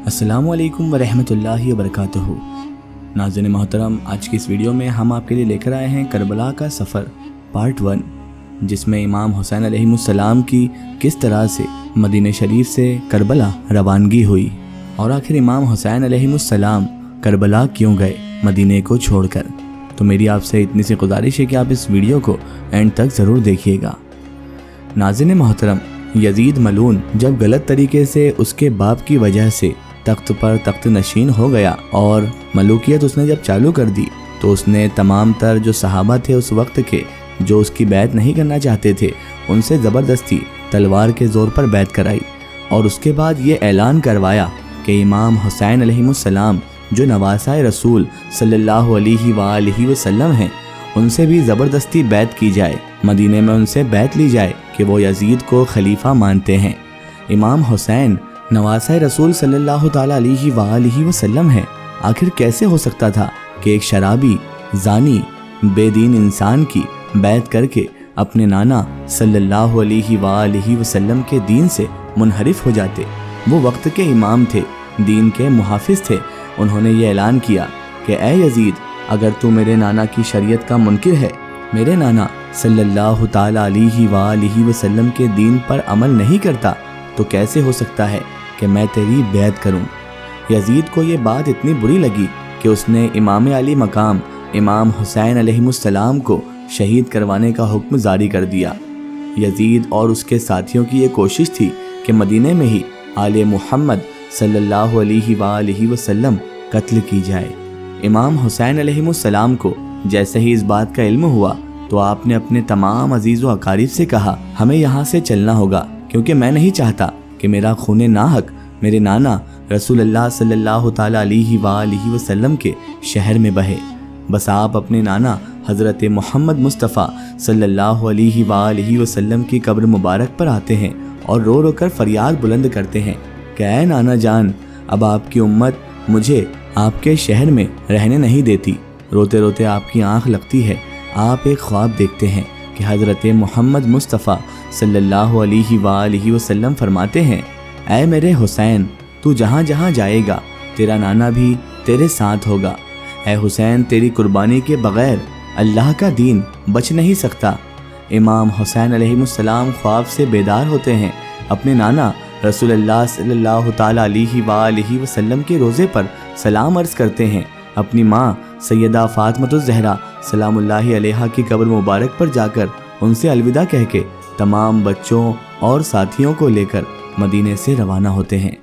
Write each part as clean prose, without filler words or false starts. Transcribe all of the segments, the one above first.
अस्सलामु अलैकुम वरहमतुल्लाहि वबरकातुहू। नाज़रीन मोहतरम, आज की इस वीडियो में हम आपके लिए लेकर आए हैं करबला का सफ़र पार्ट 1, जिसमें इमाम हुसैन अलैहिस्सलाम की किस तरह से मदीने शरीफ से करबला रवानगी हुई और आखिर इमाम हुसैन अलैहिस्सलाम करबला क्यों गए मदीने को छोड़कर। तो मेरी आपसे इतनी सी गुजारिश है कि आप इस वीडियो को एंड तक ज़रूर देखिएगा। नाज़रीन मोहतरम, यजीद मलून जब गलत तरीके से उसके बाप की वजह से तख्त पर तख्त नशीन हो गया और मलूकियत उसने जब चालू कर दी, तो उसने तमाम तर जो सहाबा थे उस वक्त के, जो उसकी बैत नहीं करना चाहते थे, उनसे ज़बरदस्ती तलवार के ज़ोर पर बैत कराई और उसके बाद ये ऐलान करवाया कि इमाम हुसैन अलैहिस्सलाम जो नवासाए रसूल सल्लल्लाहु अलैहि वसल्लम हैं, उनसे भी ज़बरदस्ती बैत की जाए, मदीने में उनसे बैत ली जाए कि वो यजीद को खलीफा मानते हैं। इमाम हुसैन नवासाए रसूल सल्लल्लाहु ताला अलैहि वसल्लम है। आखिर कैसे हो सकता था कि एक शराबी, जानी, बेदीन इंसान की बैत करके अपने नाना सल्लल्लाहु अलैहि वसल्लम के दीन से मुनहरिफ हो जाते। वो वक्त के इमाम थे, दीन के मुहाफिज थे। उन्होंने ये ऐलान किया कि ए यजीद, अगर तू मेरे नाना की शरीयत का मुनकिर है, मेरे नाना सल्लल्लाहु ताला अलैहि वसल्लम के दीन पर अमल नहीं करता, तो कैसे हो सकता है कि मैं तेरी बैत करूं। यजीद को ये बात इतनी बुरी लगी कि उसने इमाम अली मकाम इमाम हुसैन अलैहिस्सलाम को शहीद करवाने का हुक्म जारी कर दिया। यजीद और उसके साथियों की ये कोशिश थी कि मदीने में ही आले मुहम्मद सल्लल्लाहु अलैहि वसल्लम कत्ल की जाए। इमाम हुसैन अलैहिस्सलाम को जैसे ही इस बात का इल्म हुआ, तो आपने अपने तमाम अजीज़ व अकारीब से कहा, हमें यहाँ से चलना होगा, क्योंकि मैं नहीं चाहता कि मेरा खून नाहक मेरे नाना रसूलुल्लाह सल्लल्लाहु ताला अलैहि वसल्लम के शहर में बहे। बस आप अपने नाना हज़रत मोहम्मद मुस्तफ़ा सल्लल्लाहु अलैहि वसल्लम की कब्र मुबारक पर आते हैं और रो रो कर फरियाद बुलंद करते हैं कि ऐ नाना जान, अब आपकी उम्मत मुझे आपके शहर में रहने नहीं देती। रोते रोते आपकी आँख लगती है। आप एक ख्वाब देखते हैं कि हज़रत मोहम्मद मुस्तफ़ा सल्लल्लाहु अलैहि वसल्लम फरमाते हैं, ऐ मेरे हुसैन, तू जहाँ जहाँ जाएगा तेरा नाना भी तेरे साथ होगा। ऐ हुसैन, तेरी कुर्बानी के बग़ैर अल्लाह का दीन बच नहीं सकता। इमाम हुसैन अलैहिस्सलाम ख्वाब से बेदार होते हैं, अपने नाना रसूलुल्लाह सल्लल्लाहु ताला अलैहि वसल्लम के रोज़े पर सलाम अर्ज़ करते हैं। अपनी माँ सैयदा फ़ातिमतुज़ ज़हरा सलामुल्लाहि अलैहा की कब्र मुबारक पर जाकर उनसे अलविदा कह के तमाम बच्चों और साथियों को लेकर मदीने से रवाना होते हैं।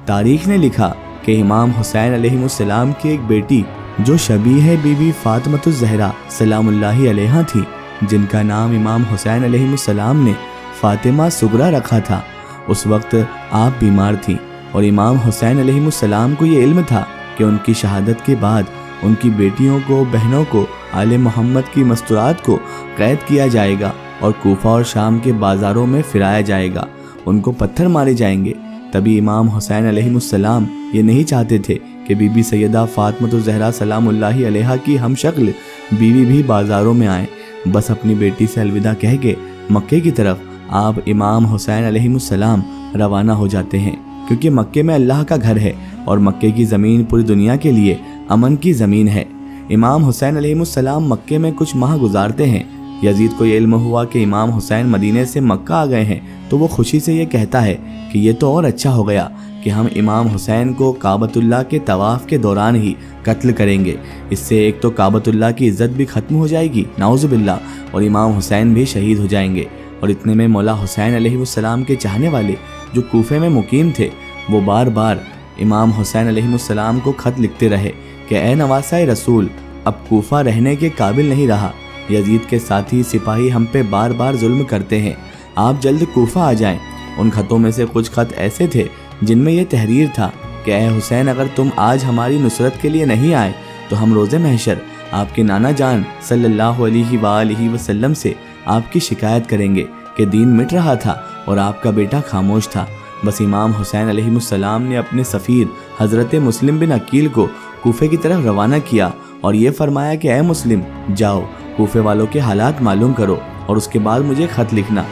तारीख़ ने लिखा कि इमाम हुसैन अलैहिस्सलाम की एक बेटी जो शबीह बीबी फ़ातिमतुज़ ज़हरा सलामुल्लाहि अलैहा थी, जिनका नाम इमाम हुसैन अलैहिस्सलाम ने फ़ातिमा सुगरा रखा था, उस वक्त आप बीमार थी और इमाम हुसैन अलैहिस्सलाम को ये इल्म था कि उनकी शहादत के बाद उनकी बेटियों को, बहनों को, आले मोहम्मद की मस्तूरात को कैद किया जाएगा और कूफा और शाम के बाज़ारों में फिराया जाएगा, उनको पत्थर मारे जाएंगे। तभी इमाम हुसैन अलैहिस्सलाम ये नहीं चाहते थे कि बीबी सैयदा फ़ातिमतुज़ ज़हरा सलामुल्लाहि अलैहा की हमशक्ल बीवी भी बाज़ारों में आए। बस अपनी बेटी से अलविदा कह के मक्के की तरफ आप इमाम हुसैन अलैहिस्सलाम रवाना हो जाते हैं, क्योंकि मक्के में अल्लाह का घर है और मक्के की ज़मीन पूरी दुनिया के लिए अमन की ज़मीन है। इमाम हुसैन अलैहिस्सलाम मक्के में कुछ माह गुजारते हैं। यजीद को ये इल्म हुआ कि इमाम हुसैन मदीने से मक्का आ गए हैं, तो वो खुशी से ये कहता है कि ये तो और अच्छा हो गया कि हम इमाम हुसैन को काबतुल्लाह के तवाफ़ के दौरान ही कत्ल करेंगे। इससे एक तो काबतुल्लाह की इज़्ज़त भी ख़त्म हो जाएगी, नाउज़ुबिल्लाह, और इमाम हुसैन भी शहीद हो जाएंगे। और इतने में मौला हुसैन अलैहिस्सलाम के चाहने वाले जो कूफे में मुकीम थे, वो बार बार इमाम हुसैन अलैहिस्सलाम को ख़त लिखते रहे कि ए नवासाए रसूल, अब कूफा रहने के काबिल नहीं रहा। यजीद के साथी सिपाही हम पे बार बार जुल्म करते हैं, आप जल्द कूफा आ जाएं। उन खतों में से कुछ खत ऐसे थे जिनमें यह तहरीर था कि ए हुसैन, अगर तुम आज हमारी नुसरत के लिए नहीं आए, तो हम रोज़े महशर आपके नाना जान सल्लल्लाहु अलैहि वसल्लम से आपकी शिकायत करेंगे कि दीन मिट रहा था और आपका बेटा खामोश था। बस इमाम हुसैन अलैहिस्सलाम ने अपने सफ़ीर हज़रत मुस्लिम बिन अकील को कूफे की तरफ रवाना किया और ये फरमाया कि ए मुस्लिम, जाओ कूफे वालों के हालात मालूम करो और उसके बाद मुझे ख़त लिखना,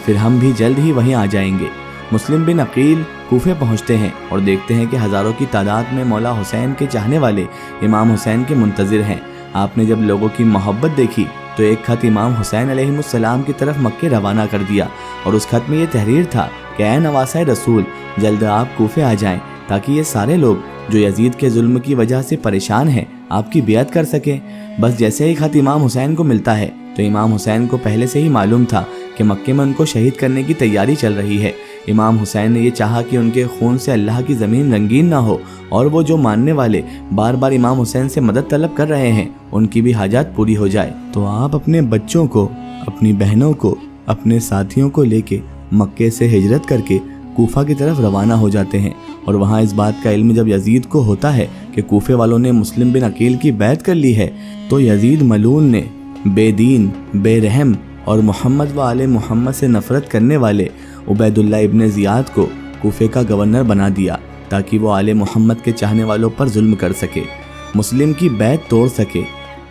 फिर हम भी जल्द ही वहीं आ जाएंगे। مسلم بن عقیل کوفے پہنچتے ہیں اور دیکھتے ہیں کہ ہزاروں کی تعداد میں مولا حسین کے چاہنے والے امام حسین کے منتظر ہیں۔ آپ نے جب لوگوں کی محبت دیکھی تو ایک خط امام حسین علیہ السلام کی طرف مکے روانہ کر دیا، اور اس خط میں یہ تحریر تھا کہ اے نواسۂ رسول، جلد آپ کوفے آ جائیں تاکہ یہ سارے لوگ جو یزید کے ظلم کی وجہ سے پریشان ہیں آپ کی بیعت کر سکیں۔ بس جیسے ہی خط امام حسین کو ملتا ہے تو امام حسین کو پہلے سے ہی معلوم تھا کہ مکے میں ان کو شہید کرنے کی تیاری چل رہی ہے۔ امام حسین نے یہ چاہا کہ ان کے خون سے اللہ کی زمین رنگین نہ ہو، اور وہ جو ماننے والے بار بار امام حسین سے مدد طلب کر رہے ہیں ان کی بھی حاجات پوری ہو جائے۔ تو آپ اپنے بچوں کو، اپنی بہنوں کو، اپنے ساتھیوں کو لے کے مکے سے ہجرت کر کے کوفہ کی طرف روانہ ہو جاتے ہیں، اور وہاں اس بات کا علم جب یزید کو ہوتا ہے کہ کوفے والوں نے مسلم بن عقیل کی بیعت کر لی ہے، تو یزید ملعون نے بے دین، بے رحم اور محمد و آل محمد سے نفرت کرنے والے عبید اللہ ابن زیاد کو کوفے کا گورنر بنا دیا تاکہ وہ آل محمد کے چاہنے والوں پر ظلم کر سکے، مسلم کی بیعت توڑ سکے۔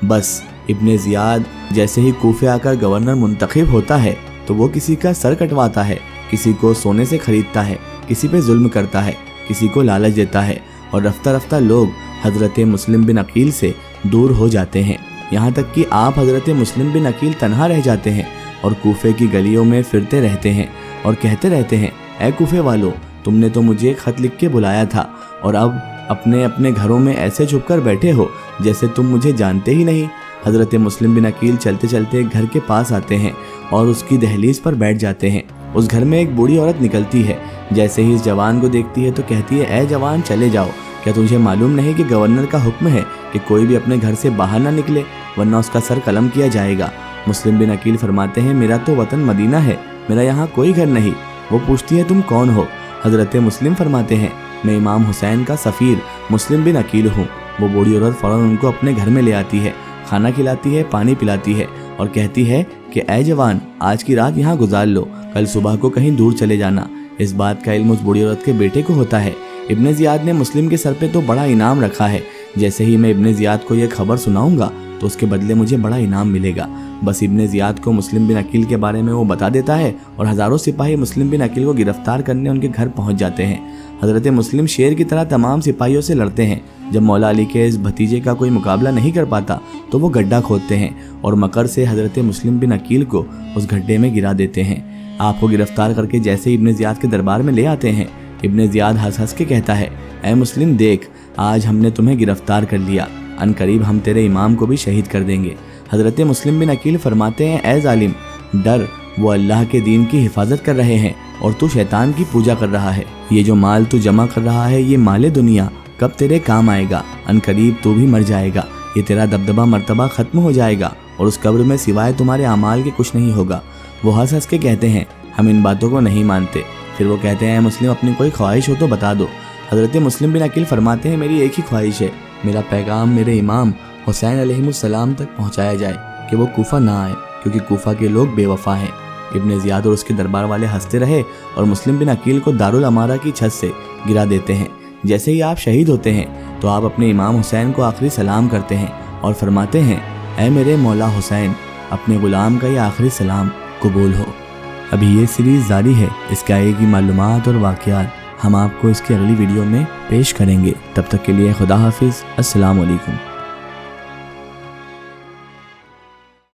بس ابن زیاد جیسے ہی کوفے آ کر گورنر منتخب ہوتا ہے تو وہ کسی کا سر کٹواتا ہے، کسی کو سونے سے خریدتا ہے، کسی پہ ظلم کرتا ہے، کسی کو لالچ دیتا ہے، اور رفتہ رفتہ لوگ حضرت مسلم بن عقیل سے دور ہو جاتے ہیں، یہاں تک کہ آپ حضرت مسلم بن عقیل تنہا رہ جاتے ہیں اور کوفے کی گلیوں میں پھرتے رہتے ہیں اور کہتے رہتے ہیں، اے کوفے والو، تم نے تو مجھے ایک خط لکھ کے بلایا تھا اور اب اپنے اپنے گھروں میں ایسے چھپ کر بیٹھے ہو جیسے تم مجھے جانتے ہی نہیں۔ حضرت مسلم بن عقیل چلتے چلتے گھر کے پاس آتے ہیں اور اس کی دہلیز پر بیٹھ جاتے ہیں۔ اس گھر میں ایک بوڑھی عورت نکلتی ہے، جیسے ہی اس جوان کو دیکھتی ہے تو کہتی ہے، اے جوان چلے جاؤ، کیا تجھے معلوم نہیں کہ گورنر کا حکم ہے کہ کوئی بھی اپنے گھر سے باہر نہ نکلے ورنہ اس کا سر قلم کیا جائے گا۔ مسلم بن عقیل فرماتے ہیں، میرا تو وطن مدینہ ہے، میرا یہاں کوئی گھر نہیں۔ وہ پوچھتی ہے، تم کون ہو؟ حضرت مسلم فرماتے ہیں، میں امام حسین کا سفیر مسلم بن عقیل ہوں۔ وہ بوڑھی عورت فوراً ان کو اپنے گھر میں لے آتی ہے، کھانا کھلاتی ہے، پانی پلاتی ہے اور کہتی ہے کہ اے جوان، آج کی رات یہاں گزار لو، کل صبح کو کہیں دور چلے جانا۔ اس بات کا علم اس بوڑھی عورت کے بیٹے کو ہوتا ہے۔ ابن زیاد نے مسلم کے سر پہ تو بڑا انعام رکھا ہے، جیسے ہی میں ابن زیاد کو یہ خبر سناؤں گا تو اس کے بدلے مجھے بڑا انعام ملے گا۔ بس ابن زیاد کو مسلم بن عقیل کے بارے میں وہ بتا دیتا ہے اور ہزاروں سپاہی مسلم بن عقیل کو گرفتار کرنے ان کے گھر پہنچ جاتے ہیں۔ حضرت مسلم شیر کی طرح تمام سپاہیوں سے لڑتے ہیں۔ جب مولا علی کے اس بھتیجے کا کوئی مقابلہ نہیں کر پاتا تو وہ گڈھا کھودتے ہیں اور مکر سے حضرت مسلم بن عقیل کو اس گڈھے میں گرا دیتے ہیں۔ آپ کو گرفتار کر کے جیسے ابن زیاد کے دربار میں لے آتے ہیں، ابن زیاد ہنس ہنس کے کہتا ہے، اے مسلم دیکھ، آج ہم نے تمہیں گرفتار کر لیا، ان قریب ہم تیرے امام کو بھی شہید کر دیں گے۔ حضرت مسلم بن عقیل فرماتے ہیں، اے ظالم، ڈر، وہ اللہ کے دین کی حفاظت کر رہے ہیں اور تو شیطان کی پوجا کر رہا ہے۔ یہ جو مال تو جمع کر رہا ہے، یہ مال دنیا کب تیرے کام آئے گا؟ ان قریب تو بھی مر جائے گا، یہ تیرا دبدبہ مرتبہ ختم ہو جائے گا اور اس قبر میں سوائے تمہارے اعمال کے کچھ نہیں ہوگا۔ وہ ہنس ہنس کے کہتے ہیں، ہم ان باتوں کو نہیں مانتے۔ پھر وہ کہتے ہیں، مسلم اپنی کوئی خواہش ہو تو بتا دو۔ حضرت مسلم بن عقیل فرماتے ہیں، میری ایک ہی خواہش ہے، میرا پیغام میرے امام حسین علیہ السلام تک پہنچایا جائے کہ وہ کوفہ نہ آئے، کیونکہ کوفہ کے لوگ بے وفا ہیں۔ ابن زیاد اور اس کے دربار والے ہنستے رہے اور مسلم بن عقیل کو دارالامارہ کی چھت سے گرا دیتے ہیں۔ جیسے ہی آپ شہید ہوتے ہیں تو آپ اپنے امام حسین کو آخری سلام کرتے ہیں اور فرماتے ہیں، اے میرے مولا حسین، اپنے غلام کا یہ آخری سلام قبول ہو۔ ابھی یہ سیریز جاری ہے، اس کے آگے کی معلومات اور واقعات ہم آپ کو اس کی اگلی ویڈیو میں پیش کریں گے۔ تب تک کے لیے خدا حافظ، السلام علیکم۔